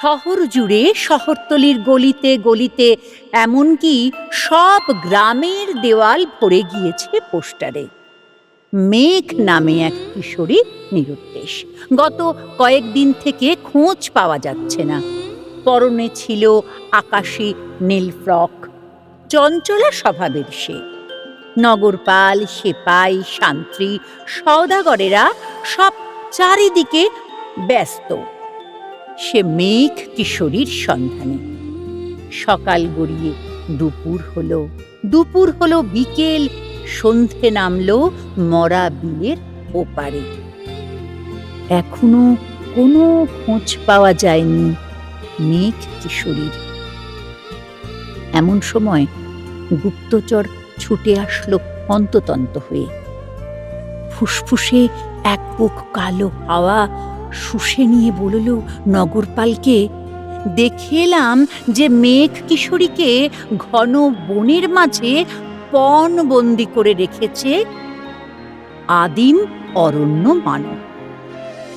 শহর জুড়ে শহরতলির গলিতে গলিতে এমনকি সব গ্রামের দেওয়াল ভরে গিয়েছে পোস্টারে। মেঘ নামে এক কিশোরী নিরুদ্দেশ। গত কয়েকদিন থেকে খোঁজ পাওয়া যাচ্ছে না। পরনে ছিল আকাশী নীল ফ্রক। চঞ্চলা স্বভাবের সে। নগরপাল, সেপাই, শান্ত্রী, সওদাগরেরা সব চারিদিকে ব্যস্ত সে মেঘ কিশোরীর সন্ধানে। সকাল গড়িয়ে দুপুর হলো বিকেল, সন্ধে নামলো মরা বিলের ওপারে। এখনো কোনো খোঁজ পাওয়া যায়নি মেঘ কিশোরীর। এমন সময় গুপ্তচর ছুটে আসলো অন্ততন্ত হয়ে। ফুসফুসে এক বুক কালো হাওয়া শুষে নিয়ে বলল নগরপালকে, দেখে এলাম যে মেঘ কিশোরীকে ঘন বনের মাঝে পণবন্দি করে রেখেছে আদিম অরণ্য মানব।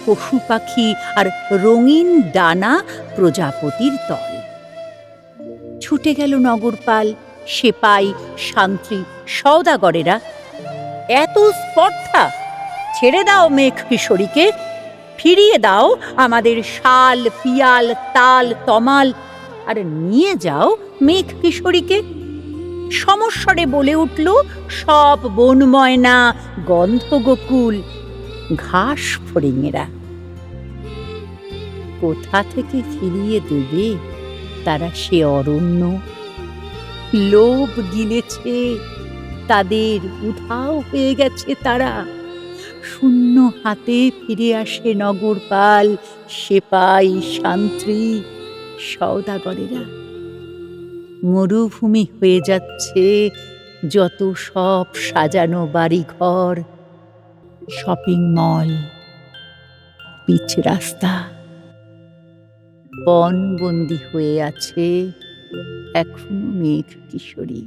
পশু পাখি আর রঙিন ডানা প্রজাপতির দল। ছুটে গেল নগরপাল, সেপাই, শান্ত্রী, সওদাগরেরা। এত স্পর্ধা! ছেড়ে দাও মেঘ কিশোরীকে, ফিরিয়ে দাও আমাদের শাল, পিয়াল, তাল, তমাল, আর নিয়ে যাও মেঘ কিশোরীকে। সমস্বরে বলে উঠল সব বনময়না, গন্ধগোকুল, ঘাস ফড়িংয়েরা। কোথা থেকে ফিরিয়ে দেবে তারা সে অরণ্য? লোভ গিলেছে তাদের, উধাও হয়ে গেছে তারা। শূন্য হাতে ফিরে আসে নগরপাল, সেপাই, শান্ত্রী, সওদাগরেরা। মরুভূমি হয়ে যাচ্ছে যত সব সাজানো বাড়িঘর, শপিং মল, পিচ রাস্তা। বনবন্দি হয়ে আছে এখনো মেঘ কিশোরী।